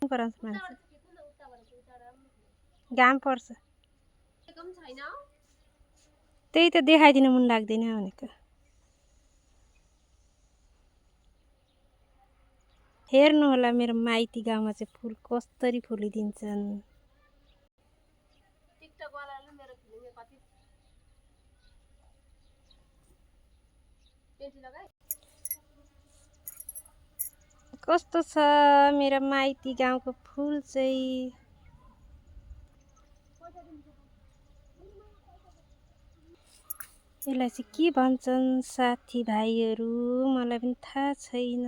पराउँछ मान्छे घाम पर्छ त्यही त देखाइदिन मन लाग्दैन भनेको हेर्नु होला मेरो माइती गाउँमा चाहिँ फुल कसरी फुलिदिन्छन् कस्तो छ मेरो माइती गाउँको फुल चाहिँ यसलाई चाहिँ के भन्छन् साथीभाइहरू मलाई पनि थाहा छैन